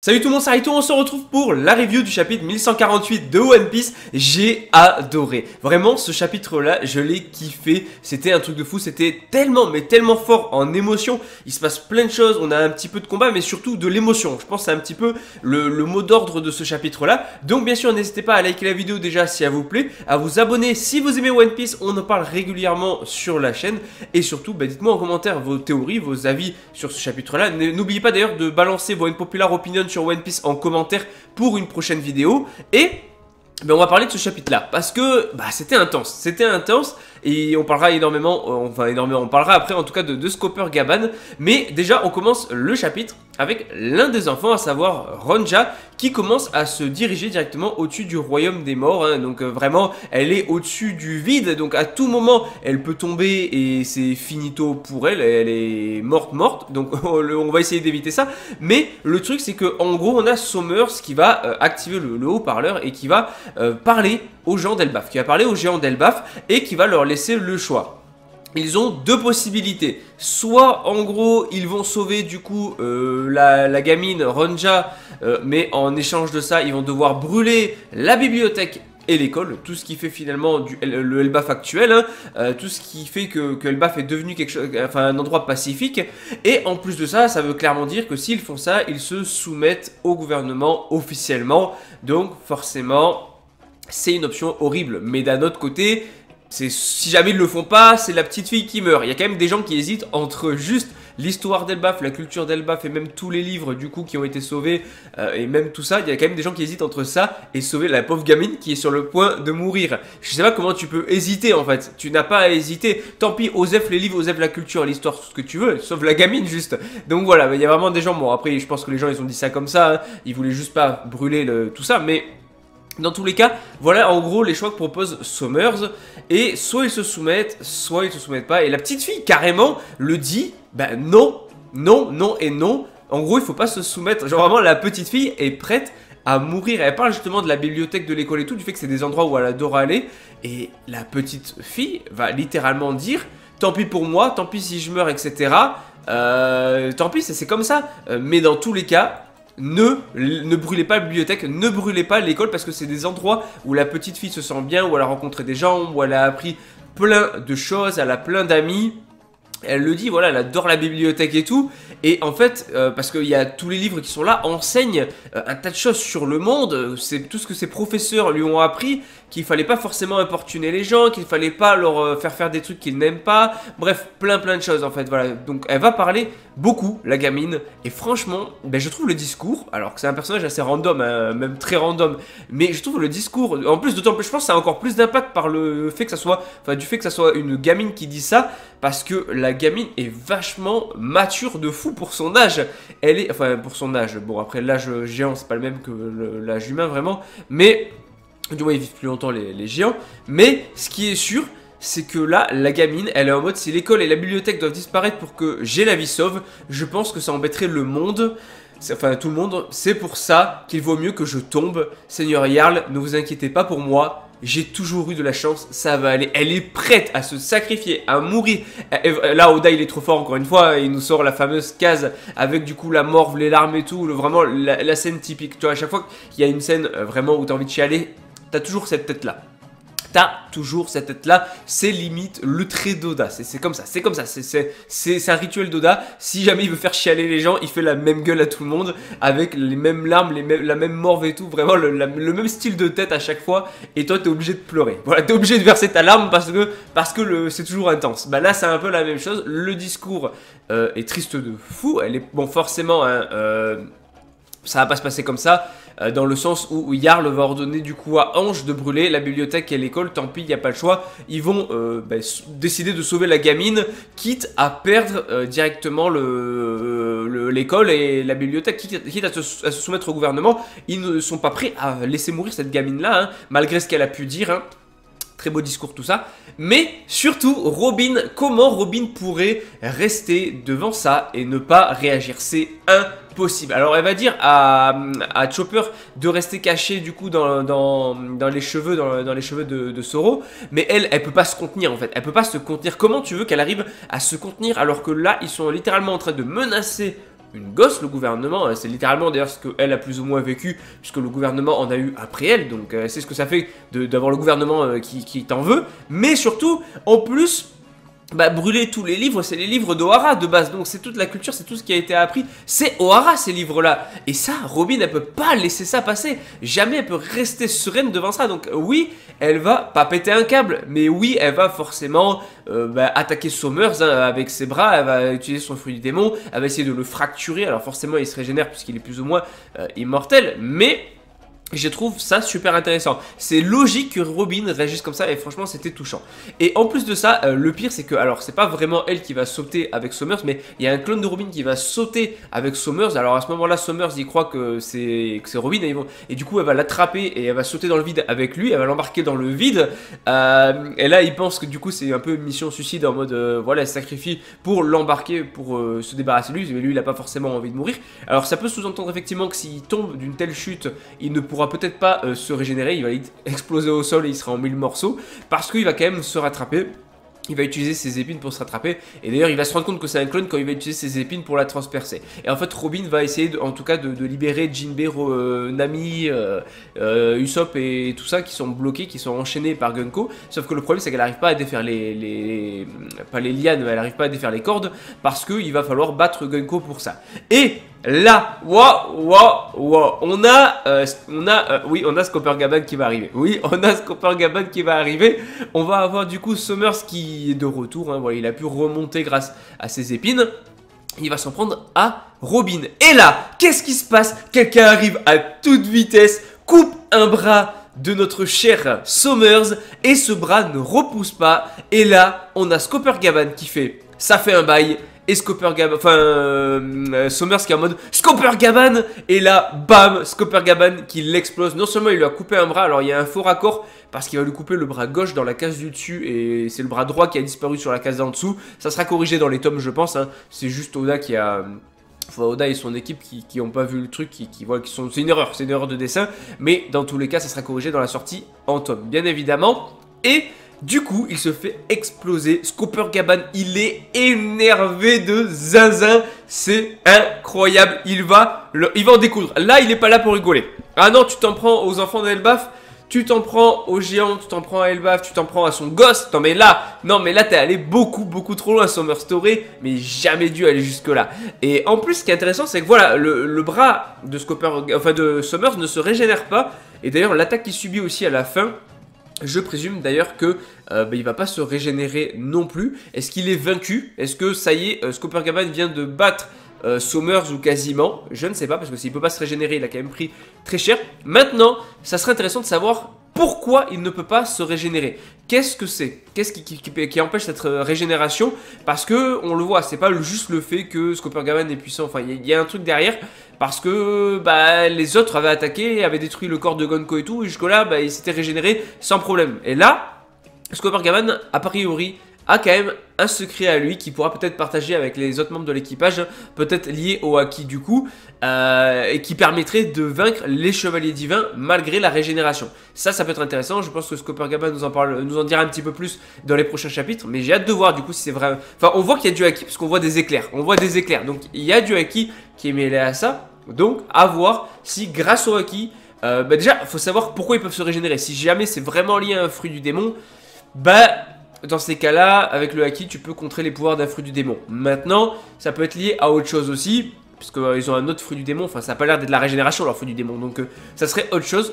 Salut tout le monde, c'est Raito, on se retrouve pour la review du chapitre 1148 de One Piece. J'ai adoré. Vraiment, ce chapitre-là, je l'ai kiffé. C'était un truc de fou, c'était tellement, mais tellement fort en émotion. Il se passe plein de choses, on a un petit peu de combat, mais surtout de l'émotion. Je pense que c'est un petit peu le mot d'ordre de ce chapitre-là. Donc bien sûr, n'hésitez pas à liker la vidéo déjà si elle vous plaît, à vous abonner si vous aimez One Piece, on en parle régulièrement sur la chaîne. Et surtout, dites-moi en commentaire vos théories, vos avis sur ce chapitre-là. N'oubliez pas d'ailleurs de balancer vos unpopular opinions sur One Piece en commentaire pour une prochaine vidéo. Et on va parler de ce chapitre là parce que c'était intense et on parlera énormément, on parlera après en tout cas de Scopper Gaban. Mais déjà on commence le chapitre avec l'un des enfants, à savoir Ronja, qui commence à se diriger directement au-dessus du royaume des morts, hein. Donc vraiment elle est au-dessus du vide, donc à tout moment elle peut tomber et c'est finito pour elle, elle est morte, donc on va essayer d'éviter ça. Mais le truc c'est que en gros on a Sommers qui va activer le haut-parleur et qui va parler aux gens d'Elbaf, qui va parler aux géants d'Elbaf et qui va leur laisser le choix. Ils ont deux possibilités, soit en gros ils vont sauver du coup la gamine Ronja, mais en échange de ça ils vont devoir brûler la bibliothèque et l'école, tout ce qui fait finalement le Elbaf actuel, hein, tout ce qui fait que Elbaf est devenu un endroit pacifique. Et en plus de ça, ça veut clairement dire que s'ils font ça, ils se soumettent au gouvernement officiellement, donc forcément c'est une option horrible. Mais d'un autre côté, si jamais ils le font pas, c'est la petite fille qui meurt. Il y a quand même des gens qui hésitent entre juste l'histoire d'Elbaf, la culture d'Elbaf et même tous les livres du coup qui ont été sauvés et même tout ça. Il y a quand même des gens qui hésitent entre ça et sauver la pauvre gamine qui est sur le point de mourir. Je sais pas comment tu peux hésiter en fait. Tu n'as pas à hésiter. Tant pis, Osef les livres, Osef la culture, l'histoire, tout ce que tu veux, sauf la gamine juste. Donc voilà, il y a vraiment des gens. Bon après, je pense que les gens ils ont dit ça comme ça. Hein. Ils voulaient juste pas brûler tout ça, mais dans tous les cas, voilà en gros les choix que propose Sommers. Et soit ils se soumettent, soit ils se soumettent pas. Et la petite fille carrément le dit, non, non, non et non. En gros il faut pas se soumettre. Genre vraiment la petite fille est prête à mourir. Elle parle justement de la bibliothèque, de l'école et tout, du fait que c'est des endroits où elle adore aller. Et la petite fille va littéralement dire, tant pis pour moi, tant pis si je meurs, etc. Tant pis, c'est comme ça. Mais dans tous les cas, ne brûlez pas la bibliothèque, ne brûlez pas l'école, parce que c'est des endroits où la petite fille se sent bien, où elle a rencontré des gens, où elle a appris plein de choses, elle a plein d'amis. Elle le dit, voilà, elle adore la bibliothèque et tout. Et en fait, parce qu'il y a tous les livres qui sont là, enseignent un tas de choses sur le monde. C'est tout ce que ses professeurs lui ont appris, qu'il fallait pas forcément importuner les gens, qu'il fallait pas leur faire des trucs qu'ils n'aiment pas. Bref, plein de choses en fait, voilà. Donc elle va parler beaucoup, la gamine. Et franchement, je trouve le discours, alors que c'est un personnage assez random, hein, même très random, mais je trouve le discours, en plus d'autant plus, je pense que ça a encore plus d'impact par le fait que ça soit, du fait que ça soit une gamine qui dit ça, parce que la gamine est vachement mature de fou pour son âge. Elle est, pour son âge, bon après l'âge géant c'est pas le même que l'âge humain vraiment, mais du moins ils vivent plus longtemps les géants. Mais ce qui est sûr, c'est que là, la gamine, elle est en mode, si l'école et la bibliothèque doivent disparaître pour que j'ai la vie sauve, je pense que ça embêterait le monde, enfin tout le monde. C'est pour ça qu'il vaut mieux que je tombe. Seigneur Jarl, ne vous inquiétez pas pour moi, j'ai toujours eu de la chance, ça va aller. Elle est prête à se sacrifier, à mourir. Là, Oda, il est trop fort, encore une fois. Il nous sort la fameuse case avec du coup la morve, les larmes et tout. Vraiment, la scène typique. Tu vois, à chaque fois qu'il y a une scène vraiment où tu as envie de chialer, t'as toujours cette tête-là. T'as toujours cette tête-là, c'est limite le trait d'Oda, c'est comme ça, c'est un rituel d'Oda. Si jamais il veut faire chialer les gens, il fait la même gueule à tout le monde, avec les mêmes larmes, la même morve et tout, vraiment le même style de tête à chaque fois, et toi t'es obligé de pleurer. Voilà, t'es obligé de verser ta larme parce que c'est toujours intense. Là c'est un peu la même chose, le discours est triste de fou, elle est, bon forcément, hein, ça va pas se passer comme ça. Dans le sens où Jarl va ordonner du coup à Ange de brûler la bibliothèque et l'école, tant pis, il n'y a pas le choix. Ils vont décider de sauver la gamine, quitte à perdre directement l'école et la bibliothèque, quitte à se soumettre au gouvernement. Ils ne sont pas prêts à laisser mourir cette gamine-là, hein, malgré ce qu'elle a pu dire, hein. Très beau discours tout ça, mais surtout Robin, comment Robin pourrait rester devant ça et ne pas réagir? C'est impossible. Alors elle va dire à Chopper de rester caché du coup dans les cheveux, dans les cheveux de Zoro, mais elle peut pas se contenir en fait, elle peut pas se contenir. Comment tu veux qu'elle arrive à se contenir alors que là ils sont littéralement en train de menacer une gosse, le gouvernement. C'est littéralement d'ailleurs ce qu'elle a plus ou moins vécu, puisque le gouvernement en a eu après elle. Donc c'est ce que ça fait d'avoir le gouvernement qui t'en veut. Mais surtout, en plus... Bah, brûler tous les livres, c'est les livres d'Ohara de base, donc c'est toute la culture, c'est tout ce qui a été appris, c'est Ohara ces livres-là. Et ça, Robin, elle peut pas laisser ça passer, jamais elle peut rester sereine devant ça, donc oui, elle va pas péter un câble, mais oui, elle va forcément attaquer Somers avec ses bras, elle va utiliser son fruit du démon, elle va essayer de le fracturer, alors forcément il se régénère puisqu'il est plus ou moins immortel, mais... Je trouve ça super intéressant. C'est logique que Robin réagisse comme ça et franchement c'était touchant. Et en plus de ça, le pire c'est que, alors c'est pas vraiment elle qui va sauter avec Somers, mais il y a un clone de Robin qui va sauter avec Somers. Alors à ce moment-là, Somers il croit que c'est Robin et du coup elle va l'attraper et elle va sauter dans le vide avec lui, elle va l'embarquer dans le vide. Et là il pense que du coup c'est un peu une mission suicide en mode voilà, elle se sacrifie pour l'embarquer, pour se débarrasser de lui, mais lui il a pas forcément envie de mourir. Alors ça peut sous-entendre effectivement que s'il tombe d'une telle chute, il ne pourra peut-être pas se régénérer, il va exploser au sol et il sera en 1000 morceaux, parce qu'il va quand même se rattraper. Il va utiliser ses épines pour se rattraper. Et d'ailleurs, il va se rendre compte que c'est un clone quand il va utiliser ses épines pour la transpercer. Et en fait, Robin va essayer, en tout cas, de libérer Jinbei, Nami, Usopp et tout ça qui sont bloqués, qui sont enchaînés par Gunko. Sauf que le problème, c'est qu'elle n'arrive pas à défaire pas les lianes, mais elle n'arrive pas à défaire les cordes parce qu'il va falloir battre Gunko pour ça. Et là, on a Skopper-Gaban qui va arriver. Oui, on a Skopper-Gaban qui va arriver. On va avoir du coup Somers qui est de retour. Hein, voilà, il a pu remonter grâce à ses épines. Il va s'en prendre à Robin. Et là, qu'est-ce qui se passe? Quelqu'un arrive à toute vitesse, coupe un bras de notre cher Somers et ce bras ne repousse pas. Et là, on a Skopper-Gaban qui fait « ça fait un bail ». Et Skopper-Gaban, Somers qui est en mode Skopper-Gaban. Et là, bam, Skopper-Gaban qui l'explose. Non seulement il lui a coupé un bras, alors il y a un faux raccord parce qu'il va lui couper le bras gauche dans la case du dessus et c'est le bras droit qui a disparu sur la case d'en dessous. Ça sera corrigé dans les tomes, je pense. Hein. C'est juste Oda qui a... Enfin, Oda et son équipe qui n'ont pas vu le truc, qui voient qu'ils sont... C'est une erreur de dessin. Mais dans tous les cas, ça sera corrigé dans la sortie en tome, bien évidemment. Et... du coup, il se fait exploser. Skopper-Gaban, il est énervé de zinzin. C'est incroyable. Il va en découdre. Là, il n'est pas là pour rigoler. Ah non, tu t'en prends aux enfants d'Elbaf. Tu t'en prends aux géants. Tu t'en prends à Elbaf. Tu t'en prends à son gosse. Non, mais là, t'es allé beaucoup trop loin, Somers. T'aurais, mais jamais dû aller jusque-là. Et en plus, ce qui est intéressant, c'est que voilà, le bras de de Somers ne se régénère pas. Et d'ailleurs, l'attaque qu'il subit aussi à la fin... je présume d'ailleurs que il va pas se régénérer non plus. Est-ce qu'il est vaincu? Est-ce que ça y est, Skopper-Gaban vient de battre Somers ou quasiment? Je ne sais pas parce que s'il peut pas se régénérer, il a quand même pris très cher. Maintenant, ça serait intéressant de savoir pourquoi il ne peut pas se régénérer. Qu'est-ce que c'est? Qu'est-ce qui empêche cette régénération? Parce que on le voit, c'est pas juste le fait que Skopper-Gaban est puissant. Enfin, il y a un truc derrière. Parce que les autres avaient attaqué, avaient détruit le corps de Gonko et tout, et jusque-là, il s'était régénéré sans problème. Et là, Skopper-Gaban, a priori, a quand même un secret à lui qui pourra peut-être partager avec les autres membres de l'équipage, peut-être lié au Haki du coup, et qui permettrait de vaincre les chevaliers divins malgré la régénération. Ça peut être intéressant, je pense que Skopper-Gaban nous en dira un petit peu plus dans les prochains chapitres, mais j'ai hâte de voir du coup si c'est vrai. Enfin, on voit qu'il y a du Haki parce qu'on voit des éclairs, donc il y a du Haki qui est mêlé à ça, donc à voir si grâce au Haki, déjà, il faut savoir pourquoi ils peuvent se régénérer. Si jamais c'est vraiment lié à un fruit du démon, dans ces cas-là, avec le Haki, tu peux contrer les pouvoirs d'un fruit du démon. Maintenant, ça peut être lié à autre chose aussi, parce qu'ils ont un autre fruit du démon. Enfin, ça n'a pas l'air d'être la régénération, leur fruit du démon. Donc, ça serait autre chose.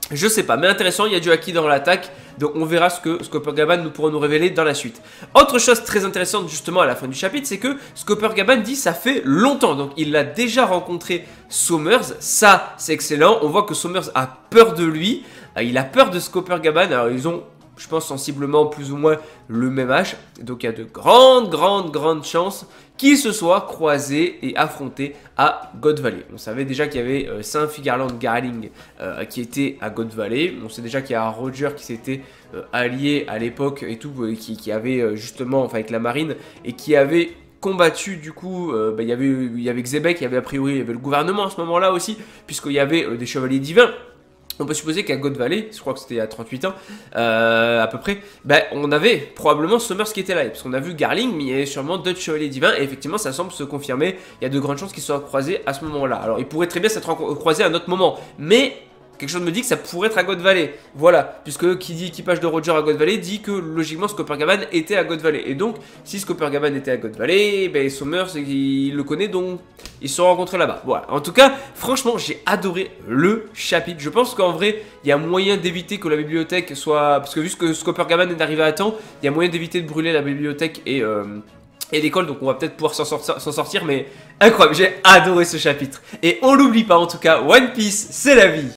Je sais pas, mais intéressant, il y a du Haki dans l'attaque. Donc, on verra ce que Skopper-Gaban pourra nous révéler dans la suite. Autre chose très intéressante, justement, à la fin du chapitre, c'est que Skopper-Gaban dit ça fait longtemps. Donc, il a déjà rencontré Somers. Ça, c'est excellent. On voit que Somers a peur de lui. Il a peur de Skopper-Gaban. Alors, ils ont... je pense sensiblement plus ou moins le même âge. Donc il y a de grandes chances qu'ils se soient croisés et affrontés à God Valley. On savait déjà qu'il y avait Saint-Figarland Garling qui était à God Valley. On sait déjà qu'il y a Roger qui s'était allié à l'époque et tout, qui avait justement, enfin avec la marine, et qui avait combattu du coup, il y avait Xebec, il y avait a priori il y avait le gouvernement à ce moment-là aussi, puisqu'il y avait des chevaliers divins. on peut supposer qu'à God Valley, je crois que c'était à 38 ans, à peu près, ben, on avait probablement Summers qui était là, parce qu'on a vu Garling, mais il y avait sûrement d'autres chevaliers divins, et effectivement ça semble se confirmer, il y a de grandes chances qu'ils soient croisés à ce moment-là. Alors il pourrait très bien s'être croisés à un autre moment, mais quelque chose me dit que ça pourrait être à God Valley, voilà, puisque qui dit équipage de Roger à God Valley dit que logiquement Skoppergaman était à God Valley, et donc si Skoppergaman était à God Valley, ben Summers il le connaît, donc ils se sont rencontrés là-bas. Voilà, en tout cas, franchement j'ai adoré le chapitre, je pense qu'en vrai il y a moyen d'éviter que la bibliothèque soit, parce que vu que Skoppergaman est arrivé à temps, il y a moyen d'éviter de brûler la bibliothèque et l'école, donc on va peut-être pouvoir s'en sortir, mais incroyable, j'ai adoré ce chapitre. Et on l'oublie pas en tout cas, One Piece, c'est la vie.